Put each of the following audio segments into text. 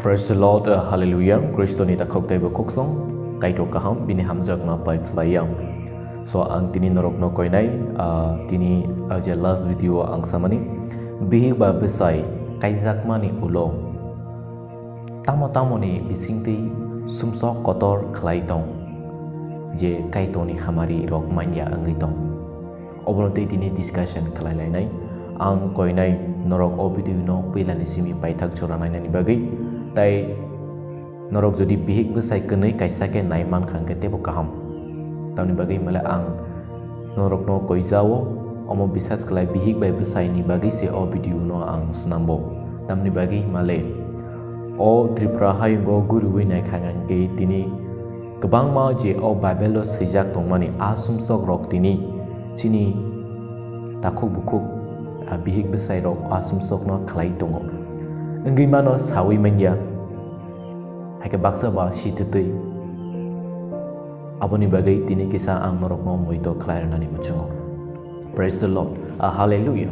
Praise the Lord, hallelujah. Kristo ni takok tayo bukoksong kay kaham bini hamjak ma pai flayam. So ang tini norok no koinay tini aja last video ang samani bihi ba besai kay zakmani ulo. Tamo ni bisingti sumsok kotor klaitong je kaitoni hamari rok manya angitong. Obron tini discussion kalailai ang koinay norok obidu no pilani simi pai thak choranai ni bagai tai norok jadi bihik besai kenai kaisa ke naiman khangke tebo kaham tamni bagai mala ang norok no koizawo omo bisas kelai bihik bai besai ni bagai se obidu no ang snambo tamni bagai male o tripura hayungo guru winai khangan ke tini kebang ma je o babelo sejak tongmani asumsok rok tini sini takuk bukuk bihik besai rok asumsok no klai tongo enggi mano sawi menja hai ke baksa ba shitutui aboni bagai tini kisah ang norok no moito klai nani muchungo. Praise the Lord, hallelujah.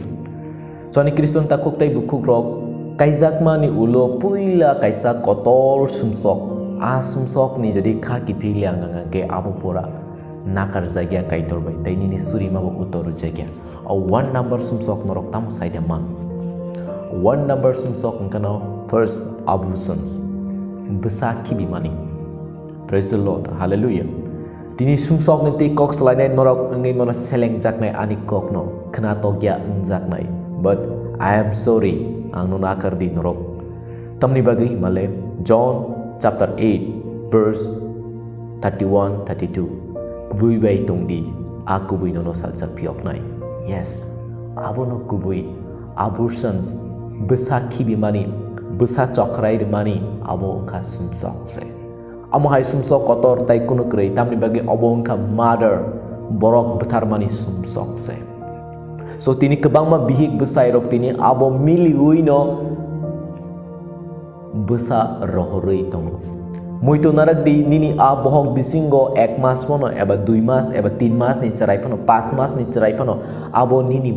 So ani Kriston takuk tai bukuk rok kaizak mani ulo puila kaisa kotor sumsok asumsok ni jadi kaki piliang ngangge abu pura nakar jagya kaitor bai tai ni suri ma utoru jagya a one number sumsok norok tam side man one number sumsok ngkano first abusions besaki bimani. Praise the Lord, hallelujah. Tini sumsok ni kok selain norok ngai mana seleng jaknai ani kok no kena togya jaknai but I am sorry ang nunakar di norok tamni bagi male John chapter 8 verse 31-32 kubui bai tongdi aku bui nono salsa piok nai. Yes, abono kubui abortions besaki bimani besa chokrai bimani abo ka sumsok se amo hai sumsok kotor tai kuno krei tamni bagi abo ka mother borok betar mani sumsok se. So tini kebang ma bihik besai rok tini abo mili uino besa rohorei tongo muito narak di nini abohok bisingo ek mas mono eba 2 mas eba 3 mas ni cerai pano 5 mas ni cerai pano abo nini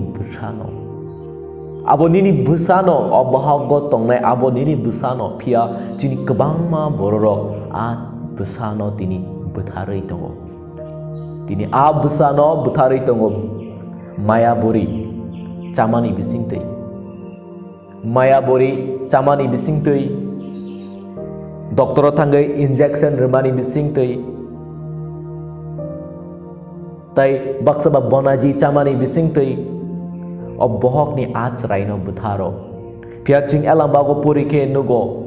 besano abohok gotong nai abo nini besano pia tini kebang ma bororok besano tini betharei tongo tini besano betharei tongo maya bori camani bisingtei doktor tanggai injection remani bisingtei tai baksaba bonaji camani bisingtei bohok ni raino butharo piaching elam bago puri ke nugo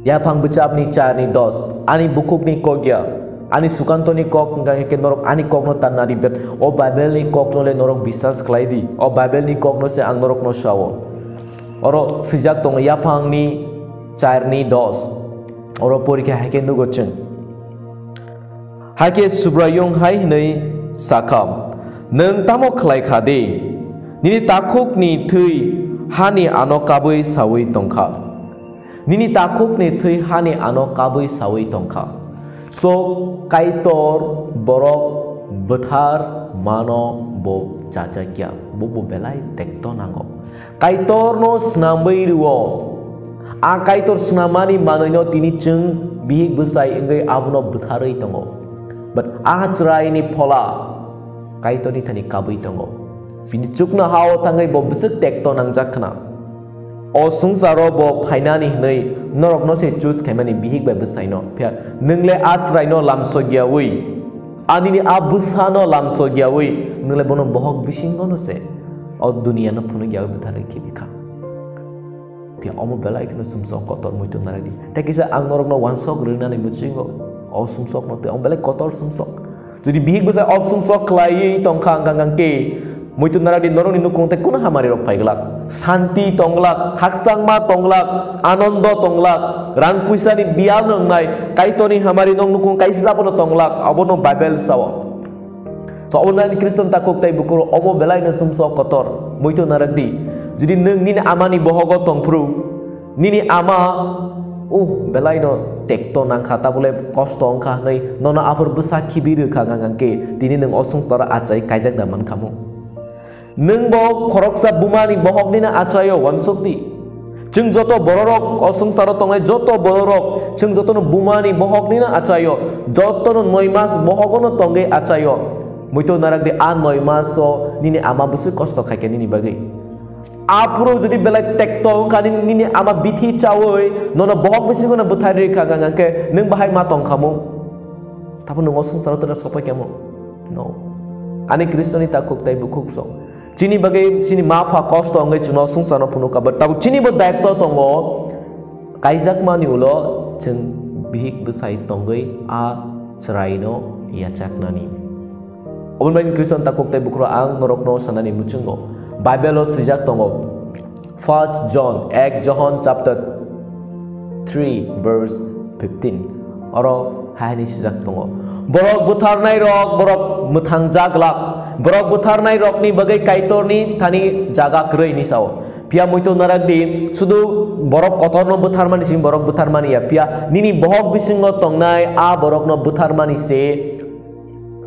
ya phang bechap ni char ni dos ani bukuk ni kogya ani sukanto ni kok ngai ke norok ani kok no tanari bet o bible ni kok no le norok bisas klaidi o bible ni kok no se ang norok no shawo oro sijak tong ya phang ni char ni dos oro porike hake nugo chen hake subrayong hai nei sakam neng tamo khlai khade nini takuk ni thui hani ano kabui sawi tongkha nini takuk ni thui hani ano kabui sawi tongkha so kaitor borok bethar mano bo caca kya bobo belai tekto nango kaitor no snambai ruo kaitor snamani manoino tini chung bihik besai engai abuno betharai tongo but achrai ni phola kaitor ni thani kabui tongo bini chukna hao tangai bo besek tekto nangjakna o sungsaro bo phainani nei norok no se choose khaimani bihik bai besai no phya ningle achrai no lamso gyawi anini abusano lamso gyawi ningle bono bohok bisingo no se o dunia no phunu gyawi betharai kibika pia omo belai kena sumsok kotor muito naradi tekisa ang norok no wansok rena ni muchingo o sumsok no te om belai kotor sumsok jadi bihik besai of sumsok klai tongkhang kangang ke muito naradi norok ni nukung te kuna hamari rok paiglak santi tonglak haksang ma tonglak anondo tonglak rang puisa ni bial nang nai kaitoni hamari nong nukung kaisa pono tonglak abono bible sawo so online Kriston takuk tai bukuro omo belai na sumsok kotor muito naradi jadi neng nini amani bohogo tongpru nini ama belai no tekto nang kata boleh kostong kah nai nona apur besaki biru kah ngangke tini neng osung stora acai kaijak daman kamu neng bo koroksa bumani bohok nina acayo wansokti Jeng joto bororok o sengsara tongai joto bororok jeng joto no bumani bohok nina achayo joto no noimas bohok no tongai achayo muito narak de an noimas so nini ama busu kosto khaike nini bagai apro jodi belai tekto kani nini ama bithi chawoi nono bohok busi gona buthari kha ngangke nung bahai ma tong khamu tapo nung sengsara tora sopai kemo no ani kristoni takuk tai bukuk so Cini bagai cini maaf kosto ngai cuno sungsana puno kabar tabu cini bo daikto tongo kaijak mani ulo ceng bihik besai tonggai a seraino ia caknani obon bain Kristen takuk tai bukro ang norokno sanani mucungo Bible sejak tongo 1 John chapter 3 verse 15 oro hani sejak tongo borok buthar nai rok borok muthang jaglak borok buthar nai rok ni bagai kaitor ni thani jaga krei ni sao pia muito narak di sudu borok kotor no buthar mani sing borok buthar mani ya pia nini bohok bisingo tongnai a borok no buthar mani se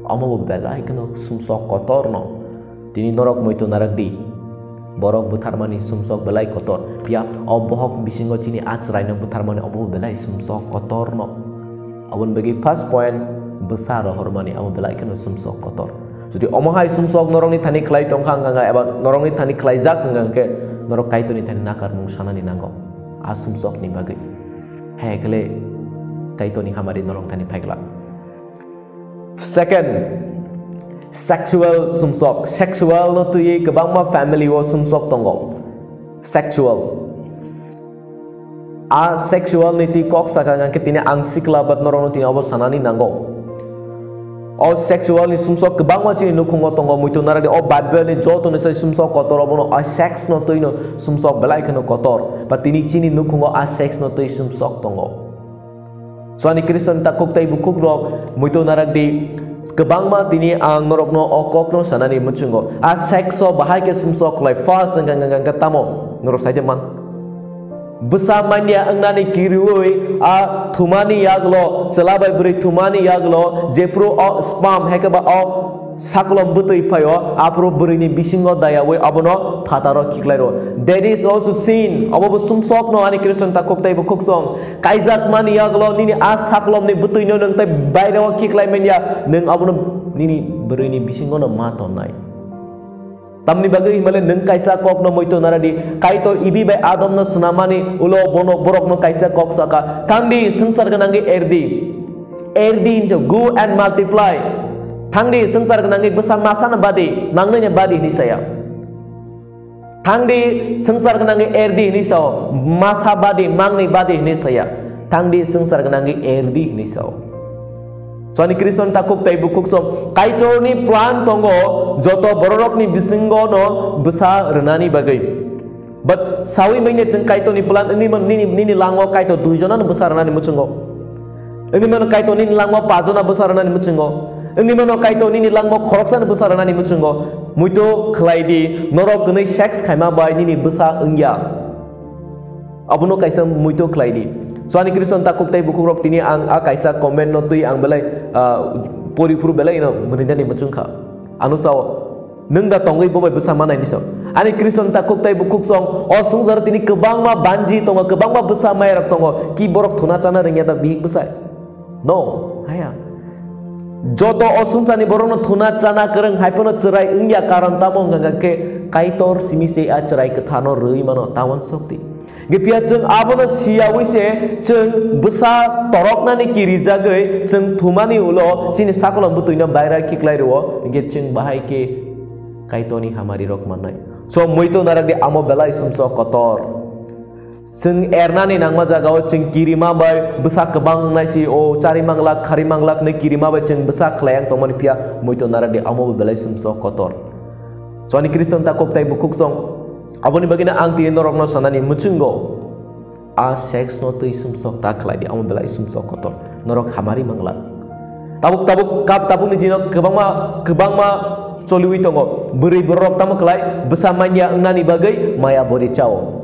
amo bela ikno sumsok kotor no tini norok muito narak di borok buthar mani sumsok belai kotor pia o bohok bisingo chini achrai no buthar mani amo belai sumsok kotor no awon bagi first point besar hormani amo belai ikno sumsok kotor jadi omohai sumsok norong ni thani khlai tongkhang ganga eba norong ni thani khlai jak ngangke norok kaito ni thani nakar mung sana ni nango a sumsok ni bagai hekle kaito ni hamari norong thani phaigla second sexual sumsok sexual no tu ye kabangma family wo sumsok tongo sexual a sexual ni ti kok saka ngangke tini angsikla bat norong ni tini abo sana ni nango o sexual ni sumsok kebangma chini nukungo tongo muito narade o Bible ni joto ni sai sumsok kotor obono a sex no toino sumsok belai keno kotor patini chini nukungo a sex no toi sumsok tongo so ani Kristen takuk tai bukuk rok muito narade kebangma tini ang norok no okok no sanani muchungo a sex so bahai ke sumsok lai fast ngang katamo norok saja man Besamanya angnani kiriwoi a thumani yaglo selabai beri thumani yaglo jepro o spam hekaba o saklom butui payo apro beri ni bisingo daya woi abono phataro kiklairo that is also sin abo sumsok no ani Kristen takuk tai bukuk song kaizak mani yaglo nini a saklom ni butui no nang tai bairo kiklai menya nang abono nini beri ni bisingo no maton nai Tamni bagai himale neng kaisa kok no moito naradi kaito ibi bai adam no senamani ulo bono borok no kaisa kok saka tangdi sengsar ganangi erdi injo go and multiply tangdi sengsar ganangi besar masana badi nangnanya badi ni saya tangdi sengsar ganangi erdi ni sao masa badi mangni badi ni saya tangdi sengsar ganangi erdi ni sao So ani Kristen takuk tai bukuk so kaito ni plan tongo joto bororok ni bisingo no besa renani bagai but sawi mainnya jeng kaito ni plan ini langwa kaito dujona no besa renani mucungo ini mana kaito ni langwa pajona besa renani mucungo ini mana kaito ni langwa koroksan besa renani mucungo muito klaidi norok gnei sex khaima bai ni besa engya abuno kaisa muito klaidi So ani Kristen takuk tai buku rok tini ang kaisa komen no tui ang belai puri puru belai no meninda ni macungka anu sao neng da tongai bobai bersama nai ni so ani Kristen takuk tai bukuk song o sungzar tini kebang ma banji tongo kebang ma bersama rak tongo ki borok thuna chana ringya da bihik besai no haya joto o sungchani borok no thuna chana kereng haipono cerai engya karan tamo ngangke kaitor simise a cerai kethano rei mano tawan sokti Gepia jeng abono siawi se jeng besa torok nani kiri jagai jeng thumani ulo sini sakolom butuina baira kiklai ro ge jeng bahai ke kaitoni hamari rok manai so moito narak di amo belai sumso kotor jeng ernani nangma jagao jeng kiri mabai besa kebang nasi o cari manglak khari manglak ne kiri mabai jeng besa klayang tomoni pia moito narak di amo belai sumso kotor so ani Kristen takok tai bukuk song Aboni bagina ang ti norok no sanani mucungo a sex no tu sumsok taklai di amo belai sumsok kotor norok hamari manglak tabuk kap tabuk ni jino kebang ma coliwi tongo beri berok tamu kelai bersamanya enani bagai maya bori cao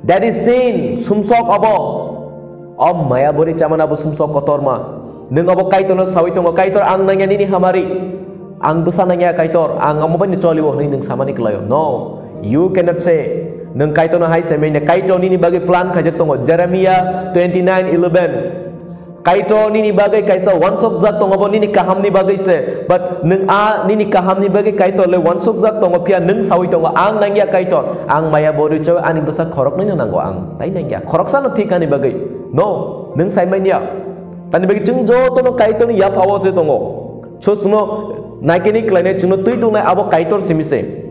that is sin sumsok abo om maya bori caman abo sumsok kotor ma neng abo kaitor no sawi tongo kaitor ang nanya nini hamari ang besananya kaitor ang amo ban coliwo ni neng samani kelayo no You cannot say nung kaito na hai semenya kaito nini bagai plan kajak tongo Jeremiah 29:11 kaito nini bagai kaisa one sok zak tongo bo nini kaham ni bagai se but nung nini kaham ni bagai kaito le one sok zak tongo pia nung sawi tongo ang nangya kaito ang maya bodu chow ani besa korok nanya nanggo ang tai nangya korok sana tika ni bagai no nung semenya tani bagai chung jo tono kaito ni yap awas tongo chosno naikini klane chung tui tung na abo kaitor simise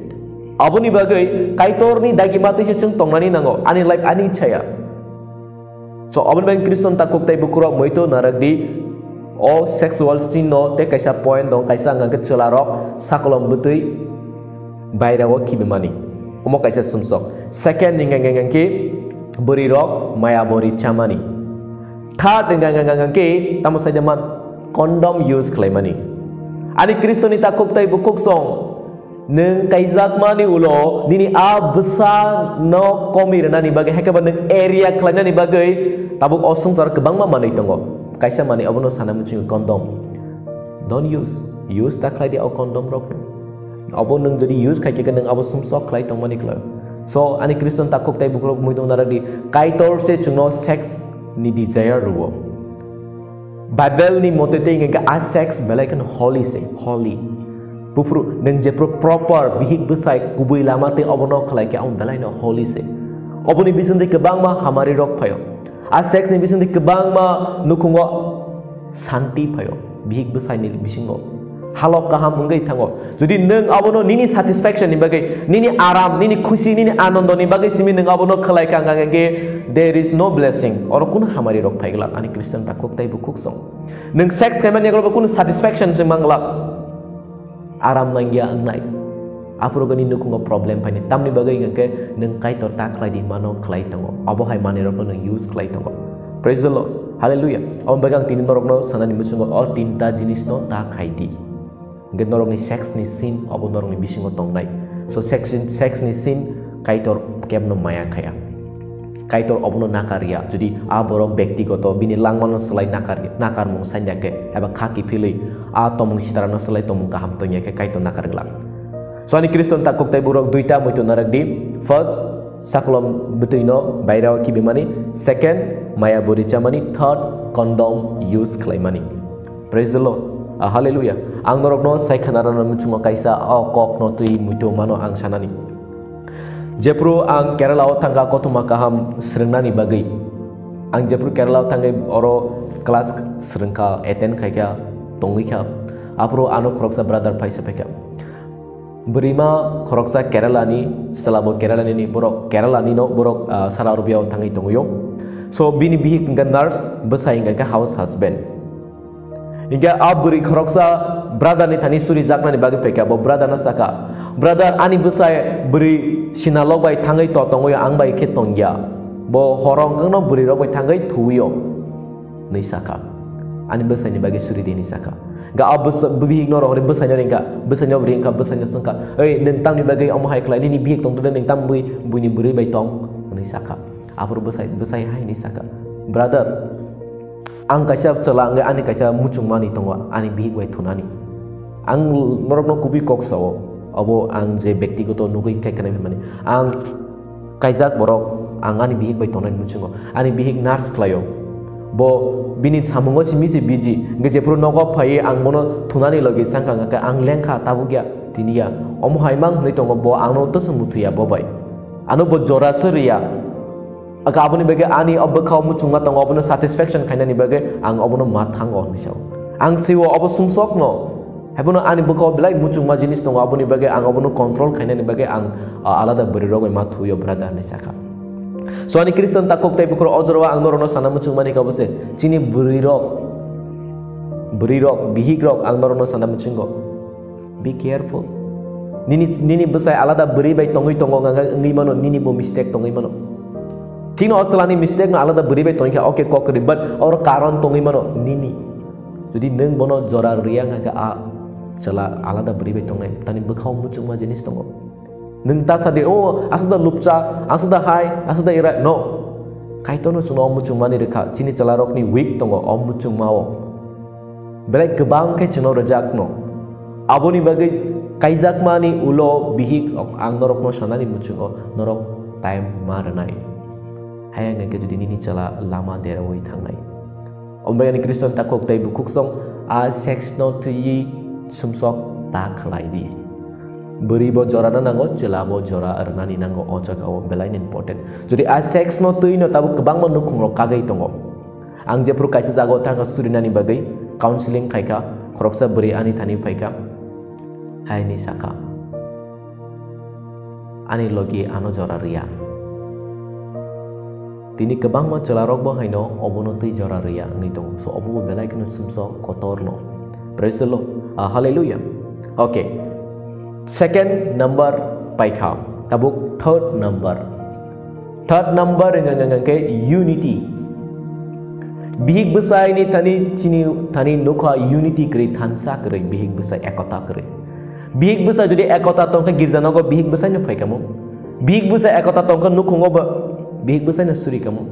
aboni bagai kaitor ni dagi mati se chung tongnani nango ani life ani chaya so abon bang Kristen takuk tai bukuro moito naragdi o sexual sin no te kaisa point dong kaisa ngang celarok sakolom betui bairawo kibemani omo kaisa sumsok second ningang ki berirok maya bori chamani third ningang ki tamu sajaman condom use claimani ani Kristen ni takuk tai bukuk song neng kaizak mani ulo nini besar no komir nani bagai heka neng area klana ni bagai tabuk osung sar kebang mani tongo kaisa mani abono sana muncul kondom don't use tak klai dia kondom rok abo neng jadi use kai ke neng abo sumsok klai tong mani klai so ani Kristen takuk tai bukrok muidong naradi kaitor se chuno sex ni desire ruo Bible ni motete ngga sex belaikan holy se holy Pupru neng jepro proper bihik besai kubui lama te obono khalai ke aun belai no holy se oboni bisindi kebang ma hamari rok phayo a sex ni bisindi kebang ma nukungo santi phayo bihik besai ni bisingo halok kaham ungai thango jodi neng abono nini satisfaction ni bagai nini aram nini khushi nini anondo ni bagai simi neng abono khalai ka ngange there is no blessing or kun hamari rok phaigla ani Kristen takuk tai bukuk song neng sex kaiman ni kun satisfaction se mangla aram nangya angnai apro gani nukungo problem pani tamni bagai ngake neng kaitor ta klai di mano klai tongo abo hai mani rok neng use klai tongo praise the Lord hallelujah om bagang tin norok no sanani muchungo all tinta jinis no ta khai di nge norok ni sex ni sin abo norok ni bisingo tongnai so sex ni sin kaitor kem no maya khaya kaitor obono nakaria jadi aborok bektigoto bini langmano selai nakar mung sanjake eba khaki pilih tomung sitarano selai tomung kaham tonya ke kaitor nakar gelak so ani Kristen takuk tai burok duita moito naragdi first saklom betuino bairaw kibimani second maya boricha mani third condom use claimani praise the Lord hallelujah ang norokno saikhanarano muchungo kaisa kok no tui muito mano ang sanani Jepro ang Kerala tangga ko tumakaham serengnani bagai ang Jepro Kerala tangga oro kelas serengka eten kaya tongi kya apro ano kroksa brother paisa pekya berima kroksa Kerala ni setelah bo Kerala ni borok Kerala ni no borok sara rupiah tangi tongoyo so bini bihi ngga nurse besai ngga house husband hingga abri kroksa brother ni tani suri zakna ni bagai pekya bo brother na saka brother ani besai beri sinalok bai tangai to tongoyo ang bai ke tongya bo horong kangno buri rok bai tangai thuyo ni saka ani besai ni bagi suri di ni saka ga abus bihi ignore ore besai ni ringka besai ni sangka neng tam ni bagi om hai klai ni bihi tong tu neng tam bui ni buri bai tong ni saka apur besai hai ni saka brother ang kaisa celang ga ani kaisa muchung mani tongo ani bihi bai thunani ang norok no kubi kok sawo abo ang je bektigoto nugui kaikane mani ang kaizak borok ang ani bihik bai tonai muchingo ani bihik nurse klayo bo bini samungo chimi se biji nge jepro nogo phai ang mono thunani logi sangka ngaka ang lengkha tabugya tinia om haimang hlei tongo bo ang no to sumuthia bo bai anu bo jora seria aga abuni bege ani obbe khaw muchunga tongo abono satisfaction khainani bege ang abono mathango nisau ang siwo obo sumsok no Habono ani buka belai muncung ma jenis tong aboni bagai ang abono kontrol kaina ni bagai ang alada berirog ma thuyo brother ni saka so ani Kristen takuk tai bukro ojorwa ang norono sana muncung mani ka bose chini berirog bihigrog ang norono sana muncungo be careful nini besai alada beri bai tongoi tongo ngi mano nini bo mistake tongoi mano tino ochlani mistake no alada beri bai tongi ka okay kokri but or karon tongoi mano nini jadi neng bono jora riang aga cela alada beri bai tongai tani bekau muncung ma jenis tongo neng ta sade asuda lupcha asuda hai asuda ira no kaitono suno muncung mani rekha chini celarok ni week tongo muncung mao belai gebang ke chino rejak no aboni bagai kaizak mani ulo bihik ang norok no sanani muncung norok time maranai hai ngangke judi nini chala lama derawai thangnai ombayani Kriston takok tai bukuk song a sex no tui sumsok ta khlai di beri bo jora na nango jela bo jora arnani nango ojaga o belain important judi a sex no tui no tabu kebang mo nukhung ro kagai tongo ang je pro kaisa jago tanga surinani bagai counseling khaika khoroksa beri ani thani phaika hai ni saka ani logi ano jora ria tini kebang ma celarok bo haino obono tui jora ria ngitong so obo belai kenu sumso kotor no praise the Lord hallelujah okay second number paikha tabuk third number ngangke unity bihik besai ni tani nokha unity kre thansa kre bihik besai ekota kre bihik besai jodi ekota tongka girjanago bihik besai no phaikamo bihik besai ekota tongka nukhungo ba bihik besai na suri kamu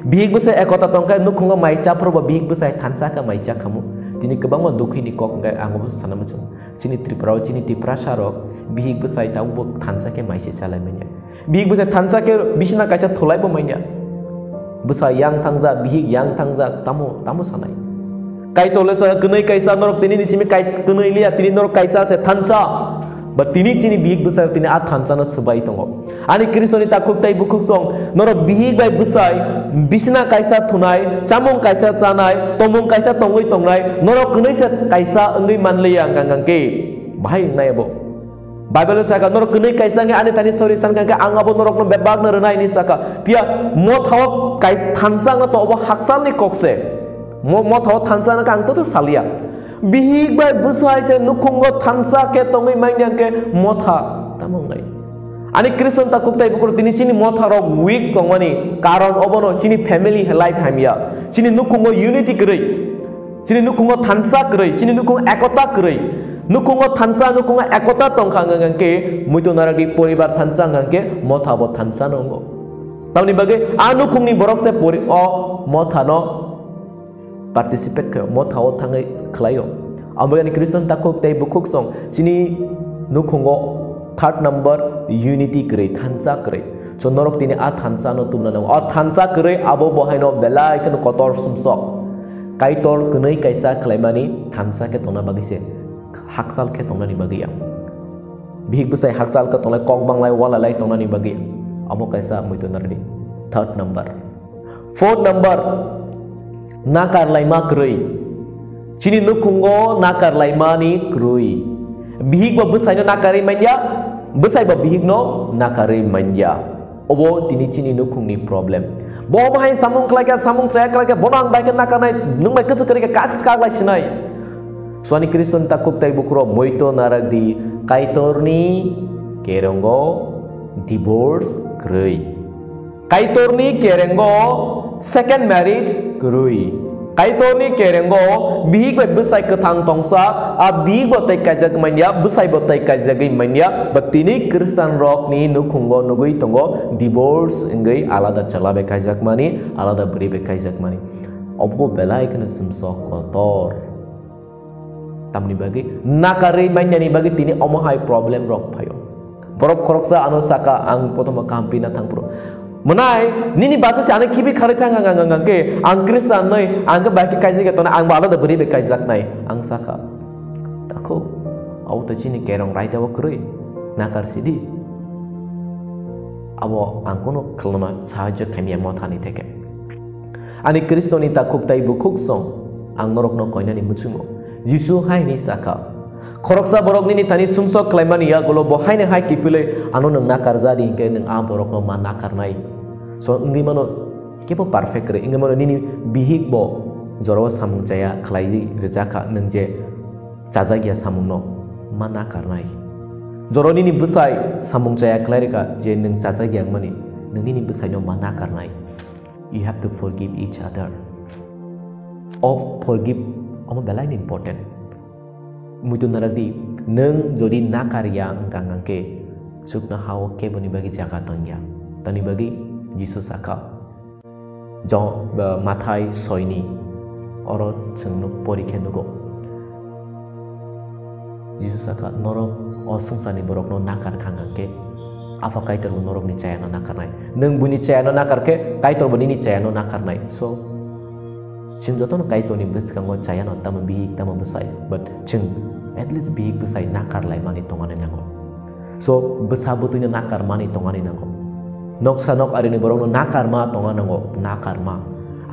bihik besai ekota tongka nukhungo maicha proba bihik besai thansa ka maicha kamu tini kebang ma dukhi ni kok ngai angobo sanam chung chini tripura chini tipra sarok bihik besai tabu thansa ke maisi salai menya bihik besai thansa ke bisna kaisa tholai bo menya besai yang thangja bihik yang thangja tamu sanai kai tole sa kunai kaisa norok tini ni simi kais kunai lia tini norok kaisa se thansa ba tini chini bihik besai tini a thansa na subai tongo ani Kristoni takuk tai bukuk song norok bihik bai besai bisna kaisa thunai chamong kaisa chanai tomong kaisa tongoi tongnai norok kunai se kaisa ngai manleya ngangangke bahai nai bo Bible saka norok kunai kaisa ngai ani tani sorry sang ngangke angabo norok no bebag na renai ni saka pia mo thawak kais thansa na to obo haksal ni kokse mo thawak thansa na kang to salia bihik bai besai se nukhungo thansa ke tongai mainyangke motha tamong nai ani Kriston takuk tai bukur tini chini motha ro weak tongmani karon obono chini family life hamia chini nukhungo unity krei chini nukhungo thansa krei chini nukhungo ekota krei nukhungo thansa nukhungo ekota tongkha ngangke muito naragi poribar thansa ngangke motha bo thansa nongo tamni bage anu khungni borok se pori o motha no participate kayo motha o thangai khlayo amagani Kriston takuk tai bukuk song chini nukhungo third number unity kre thansa kre so norok tini a thansa no tumna no a thansa kre abo bohai no belai kan kotor sumsok kaitor kunai kaisa khlaimani thansa ke tona bagise haksal ke tona ni bagiya bihik besai haksal ke tona kok banglai wala lai tona ni bagiya abo kaisa muito nardi third number fourth number nakar laima kre chini nukhungo nakar laima ni krui bihik ba besai no nakari manja besai ba bihik no nakari manja obo tini chini nukhung ni problem bo mahai samung klaka samung saya klaka bonang bai kan nakanai nung bai kesu kerika kak lai sinai suani Kriston takuk tai bukro moito naragdi kaitorni kerengo divorce krei kaitorni kerengo second marriage krui kaitorni kerengo bihik bai besai kethang tongsa a bihik bo tai kajak manya besai bo tai kajak manya batini Kristan rok ni nukhungo nugui tongo divorce ngai alada chalabe kajak mani alada beri be kajak mani obgo belai kana sumso kotor tamni bagi nakari manya ni bagi tini omohai problem rok phayo borok khoroksa ano saka ang potoma kampina thangpro menai nini bahasa si anak kibi kari tanga ngangangke ang Kristan nai ang baki kaisa ke tona ang bala da beri be kaisa nai ang saka tako au ta chini kerong rai da wakrui nakar sidi abo ang kono khlona sahaja khamia mothani theke ani Kristoni takuk tai bukuk song ang norok no koina ni muchumo Jisu hai ni saka khoroksa borok ni tani sumso klaimani ya golo bo hai ne hai kipile ano nang nakar jadi ke nang a borok no man nakar nai so ngi mano kepo perfect re inga mano nini bihik bo joro samung jaya khlai rejaka nang je chajagya samung no man nakar nai joro nini busai samung jaya khlai ka je nang chajagya mani nang nini busai no man nakar nai you have to forgive each other of forgive omo belai important mutu naradi nang jodi nakar yang gangangke sukna hawo ke boni bagi jaga tanya tani bagi Jesus saka John Mathai soini oro chungno porikhe nugo Jesus saka noro osungsani borok no nakar khangangke apa kaitor norok ni caya no nakarnai neng buni caya no nakarke kaitor buni ni caya no nakarnai so cing joto no kaitor ni bes kango caya no tama bihik tama besai but cing at least bihik besai nakar lai mani tongane nango so besabutunya nakar mani tongane nango nok sanok ari ni borong no nakar ma tongan nango nakar ma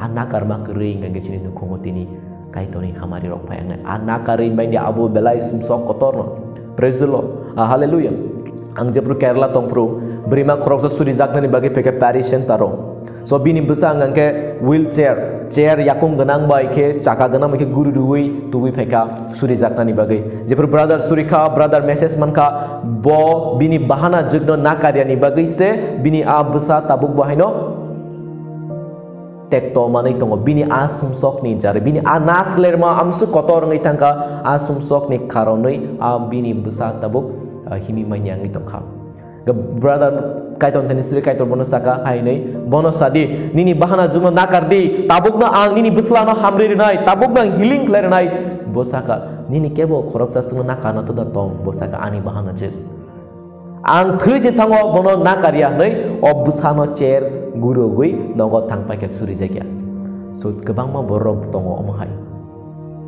nakar ma kering ngai chini no kongo tini kaitor ni hamari rok payang a nakar ri mai dia abu belai sumsok kotor no praise the Lord hallelujah ang jepru Kerala tongpru berima korok suri zakna ni bagi peke parishen taro so bini besar ngangke wheelchair chair yakung ganang bai ke caka ganang ke guru duwi tuwi peka suri zakna ni bagi jepru brother surika brother message man ka bo bini bahana jugno nakarya ni bagi se bini a besar tabuk bahino tekto manai tongo bini asum sok ni jare bini anas lerma amsu kotor ngai tangka asum sok ni karonoi a bini besar tabuk himi manyang itong kham ga brother kaiton tani suri kaitor bonosaka hainai bonosadi nini bahana jungno nakar di tabukna ang nini besla no hamri nai tabukna healing clear nai bosaka nini kebo khoroksa sungno nakana to da tong bosaka ani bahana je ang thuji thango bono nakarya nai obusano chair guru gui nogo thangpai ke suri jagya so gabang ma borok tongo omhai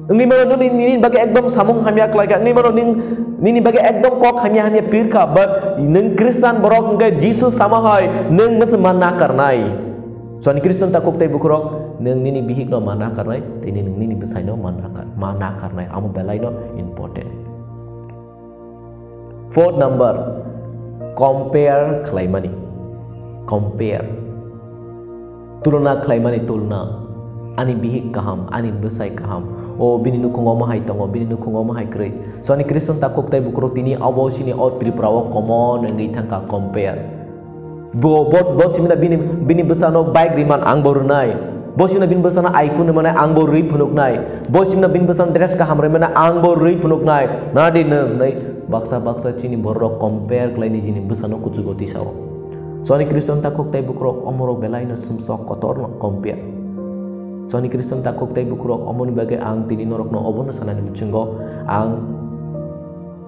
ngi mano nini bagi ekdom samung hamya klaga ngi mano nini bagi ekdom kok hamya pirka but neng Kristen borok ngai Jesus sama hai neng mesman nakar nai so ni Kristen takuk tai bukurok neng nini bihik no mana karnai tini neng nini besai no mana karnai amu belai no important. Fourth number compare klaimani compare tulna klaimani tulna ani bihik kaham ani besai kaham o bini nu kongoma hai tongo bini nu kongoma hai krei so ni Kristen takuk tai bukro tini abo sini o triprawo common ngai thangka compare bot simina bini besano bike riman ang borunai bosimina bin besana iPhone mana ang bor ri phunuk nai bosimina bin besan dress ka hamre mana ang bor ri phunuk nai nadi nai baksa chini borro compare klaini jini besano kuchugoti sao so ni Kristen takuk tai bukro omoro belai no sumsok kotor no compare so ni Kristen takuk tai bukro omoni bage ang tini norok no obono sanani muchungo ang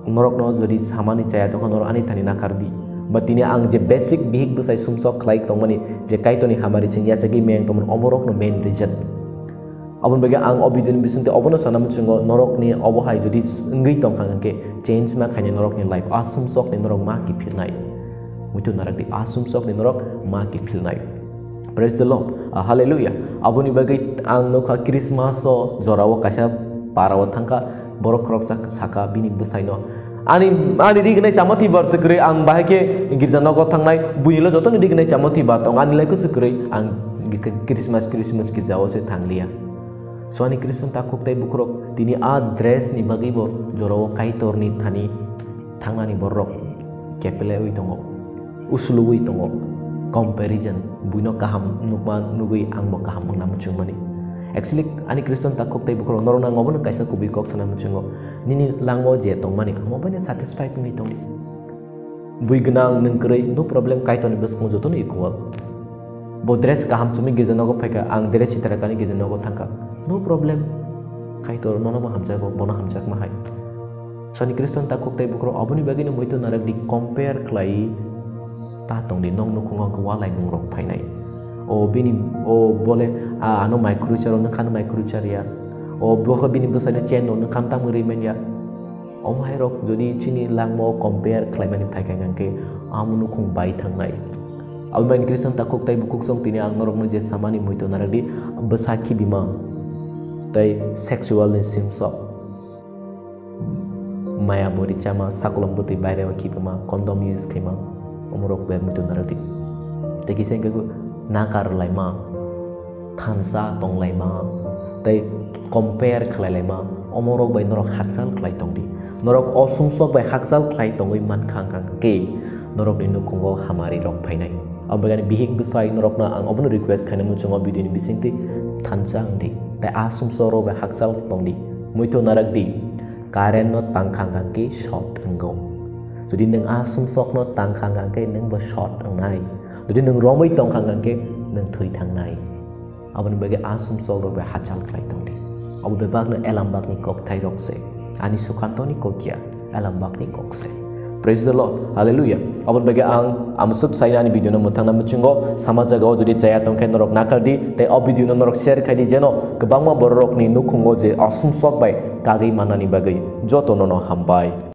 norok no jodi samani chaya to norok ani thani nakardi but ini ang je basic bihik besai sumsok klaik tongmani je kaitoni hamari chingya chagi meng tomon omorok no main reason abon bage ang obidin bisinte obono sanam chingo norok ni obohai jodi ngai tong khangke change ma khanya norok ni life asumsok ni norok ma ki philnai mutu narak di asumsok ni norok ma ki philnai praise the Lord hallelujah aboni bage ang no kha Christmas so jorawo kaisa parawo thangka borok krok saka bini besai no ani dignai chamati bar sekre ang bahake girja nogo thangnai builo jotoni dignai chamati bar tong ani lai ku sekre ang Christmas girja ose thanglia so ani Kristen takuk tai bukrok tini a dress ni bagibo jorowo kaitor ni thani thangani borok kepele ui tongo uslu ui tongo comparison buino kaham nukman nugui ang bo kaham ang namu chungmani actually ani Kristen takuk tai bukrok norona ngobon kaisa kubi kok sana muchungo nini langmo je tongmani mo bane satisfied mi tongni bui gnang nengkrei no problem kaiton bes ko joto ni equal bo dress kaham chumi gejanogo pheka ang dress sitara kani gejanogo thangka no problem kaitor nono ma hamja bo bona hamjak ma hai sani Kristen takuk tai bukro abuni bagini moito narak di compare klai ta tong di nong no khunga ko walai ngrok phainai o bini o bole ano microchar no khan microchar ya o bloho bini besana chen no kham tam ri men ya o mai rok jodi chini langmo compare klaimani phaikai ngangke amunu khung bai thangnai almain Kristen takuk tai bukuk song tini ang norok no je samani moito narak di besaki bima tai sexual ni simso maya bori chama sakulam buti baire wa kipama condom use kema omorok ber moito narak di tegi sengke nakar laima thansa tong laima tai compare khlai laima omorok bai norok haksal khlai tongdi norok osumsok bai haksal khlai tongoi man khang ke norok ni nukungo hamari rok phainai ambagani bihik besai norok na ang obon request khaina muchungo bidini bisingti thansa angdi tai asumsoro bai haksal tongdi muito narak di karen no tangkhang ke short ango jodi nang asumsok no tangkhang ke nang ba short angnai jadi neng romai tong khang ke neng thui thang nai abon bage asum so ro ba hachal klai tong di abu be bag na elam bag ni kok thai rok se ani sukhanto ni kokya elam bag ni kok se Praise the Lord. Hallelujah. Abon bagi amsuk saya ni video na mutang na mucungo sama jaga jadi jaya tongkai norok nakar di te ob video na norok share kai di jeno kebangma borok ni nukungo je asum sok bai kagi mana ni bagai joto nono hambai.